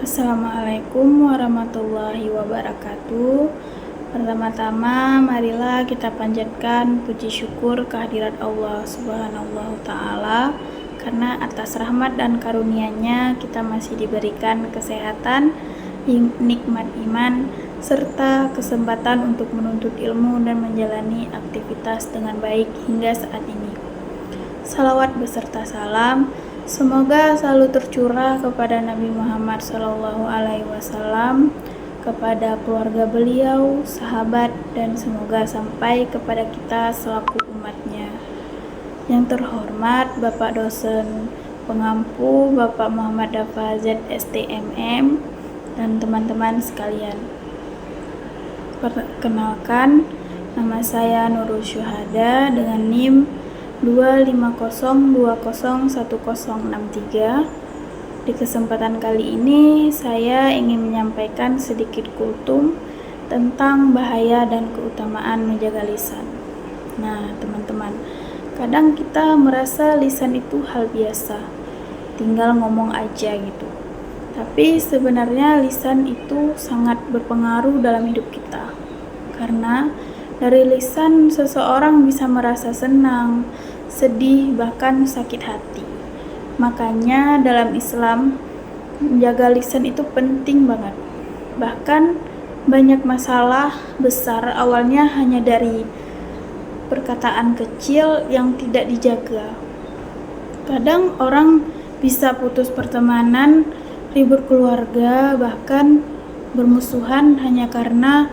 Assalamualaikum warahmatullahi wabarakatuh. Pertama-tama, marilah kita panjatkan puji syukur kehadirat Allah Subhanahu wa Ta'ala, karena atas rahmat dan karunia-Nya kita masih diberikan kesehatan, nikmat iman, serta kesempatan untuk menuntut ilmu dan menjalani aktivitas dengan baik hingga saat ini. Salawat beserta salam semoga selalu tercurah kepada Nabi Muhammad SAW, kepada keluarga beliau, sahabat, dan semoga sampai kepada kita selaku umatnya. Yang terhormat Bapak Dosen Pengampu Bapak Muhammad Dafa ZSTMM dan teman-teman sekalian. Perkenalkan, nama saya Nurul Syuhada dengan NIM 250201063. Di kesempatan kali ini saya ingin menyampaikan sedikit kultum tentang bahaya dan keutamaan menjaga lisan. Nah, teman-teman, kadang kita merasa lisan itu hal biasa, tinggal ngomong aja gitu. Tapi sebenarnya lisan itu sangat berpengaruh dalam hidup kita. Karena dari lisan seseorang bisa merasa senang, sedih, bahkan sakit hati. Makanya dalam Islam, menjaga lisan itu penting banget. Bahkan banyak masalah besar awalnya hanya dari perkataan kecil yang tidak dijaga. Kadang orang bisa putus pertemanan, ribut keluarga, bahkan bermusuhan hanya karena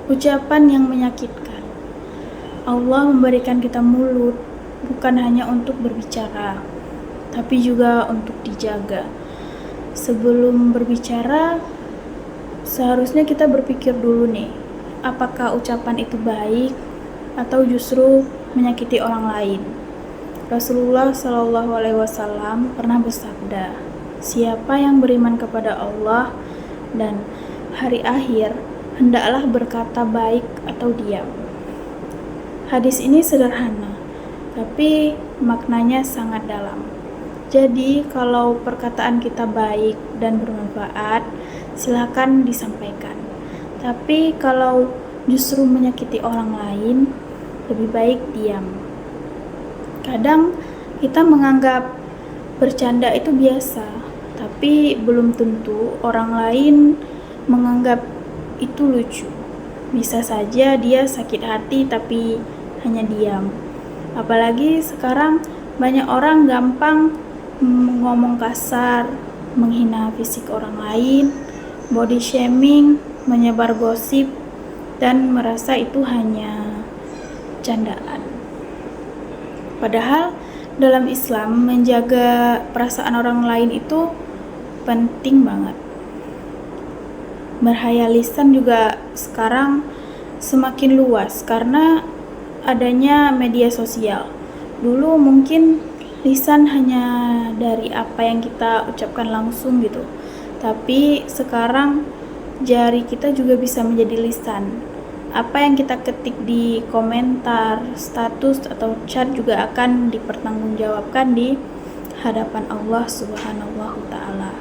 ucapan yang menyakitkan. Allah memberikan kita mulut bukan hanya untuk berbicara, tapi juga untuk dijaga. Sebelum berbicara, seharusnya kita berpikir dulu nih, apakah ucapan itu baik atau justru menyakiti orang lain. Rasulullah SAW pernah bersabda, siapa yang beriman kepada Allah dan hari akhir, hendaklah berkata baik atau diam. Hadis ini sederhana, tapi maknanya sangat dalam. Jadi, kalau perkataan kita baik dan bermanfaat, silakan disampaikan. Tapi kalau justru menyakiti orang lain, lebih baik diam. Kadang kita menganggap bercanda itu biasa, tapi belum tentu orang lain menganggap itu lucu. Bisa saja dia sakit hati tapi hanya diam. Apalagi sekarang banyak orang gampang ngomong kasar, menghina fisik orang lain, body shaming, menyebar gosip, dan merasa itu hanya candaan. Padahal dalam Islam menjaga perasaan orang lain itu penting banget. Bahaya lisan juga sekarang semakin luas karena adanya media sosial. Dulu mungkin lisan hanya dari apa yang kita ucapkan langsung gitu. Tapi sekarang jari kita juga bisa menjadi lisan. Apa yang kita ketik di komentar, status, atau chat juga akan dipertanggungjawabkan di hadapan Allah Subhanahu wa Ta'ala.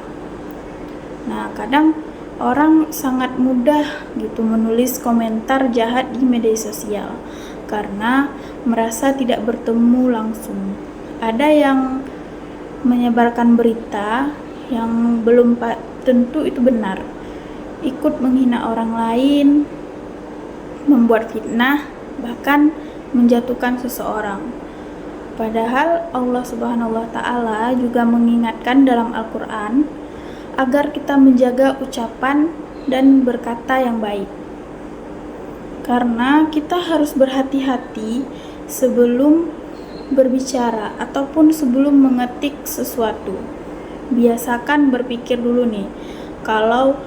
Nah, kadang orang sangat mudah gitu menulis komentar jahat di media sosial karena merasa tidak bertemu langsung. Ada yang menyebarkan berita yang belum tentu itu benar, ikut menghina orang lain, membuat fitnah, bahkan menjatuhkan seseorang. Padahal Allah Subhanahu wa Ta'ala juga mengingatkan dalam Al-Quran agar kita menjaga ucapan dan berkata yang baik. Karena kita harus berhati-hati sebelum berbicara ataupun sebelum mengetik sesuatu. Biasakan berpikir dulu nih, kalau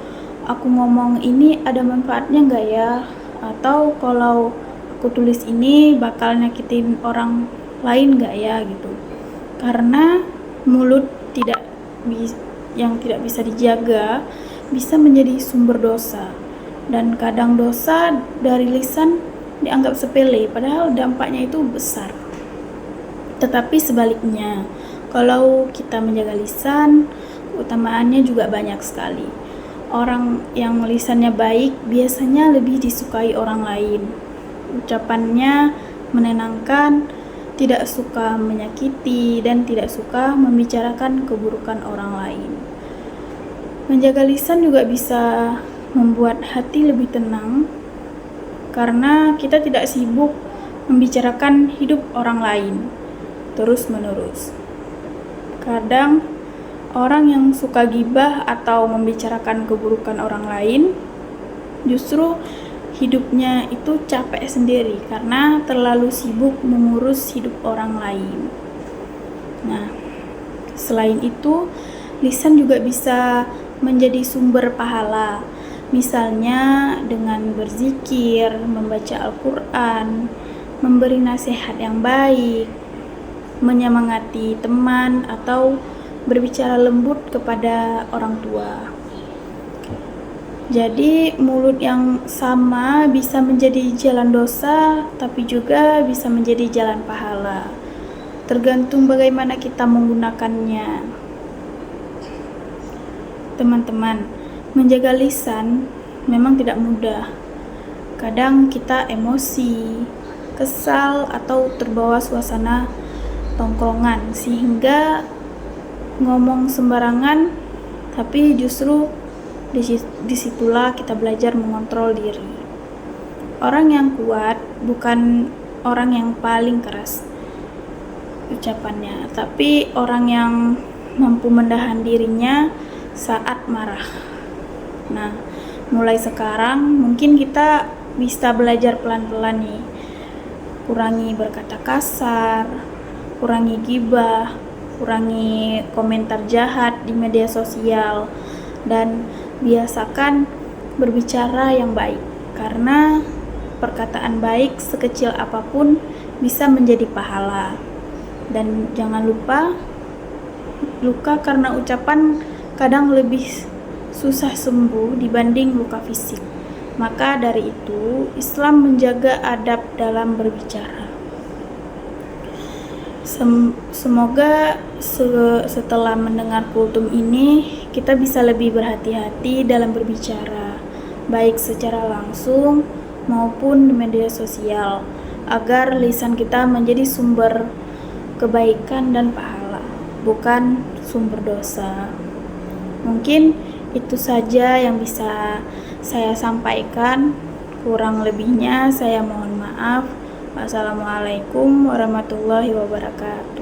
aku ngomong ini ada manfaatnya nggak ya? Atau kalau aku tulis ini bakal nyakitin orang lain nggak ya gitu. Karena mulut yang tidak bisa dijaga bisa menjadi sumber dosa, dan kadang dosa dari lisan dianggap sepele padahal dampaknya itu besar. Tetapi sebaliknya, kalau kita menjaga lisan, keutamaannya juga banyak sekali. Orang yang lisannya baik biasanya lebih disukai orang lain. Ucapannya menenangkan, tidak suka menyakiti, dan tidak suka membicarakan keburukan orang lain. Menjaga lisan juga bisa membuat hati lebih tenang, karena kita tidak sibuk membicarakan hidup orang lain terus-menerus. Kadang orang yang suka gibah atau membicarakan keburukan orang lain justru hidupnya itu capek sendiri karena terlalu sibuk mengurus hidup orang lain. Nah, selain itu, lisan juga bisa menjadi sumber pahala. Misalnya dengan berzikir, membaca Al-Quran, memberi nasihat yang baik, menyemangati teman, atau berbicara lembut kepada orang tua. Jadi mulut yang sama bisa menjadi jalan dosa, tapi juga bisa menjadi jalan pahala. Tergantung bagaimana kita menggunakannya. Teman-teman, menjaga lisan memang tidak mudah. Kadang kita emosi, kesal, atau terbawa suasana tongkrongan sehingga ngomong sembarangan, tapi justru disitulah kita belajar mengontrol diri. Orang yang kuat bukan orang yang paling keras ucapannya, tapi orang yang mampu menahan dirinya saat marah. Nah, mulai sekarang mungkin kita bisa belajar pelan-pelan nih. Kurangi berkata kasar, kurangi gibah, kurangi komentar jahat di media sosial, dan biasakan berbicara yang baik, karena perkataan baik sekecil apapun bisa menjadi pahala. Dan jangan lupa, luka karena ucapan kadang lebih susah sembuh dibanding luka fisik. Maka dari itu, Islam menjaga adab dalam berbicara. Semoga setelah mendengar kultum ini, kita bisa lebih berhati-hati dalam berbicara, baik secara langsung maupun di media sosial, agar lisan kita menjadi sumber kebaikan dan pahala, bukan sumber dosa. Mungkin itu saja yang bisa saya sampaikan. Kurang lebihnya saya mohon maaf. Wassalamualaikum warahmatullahi wabarakatuh.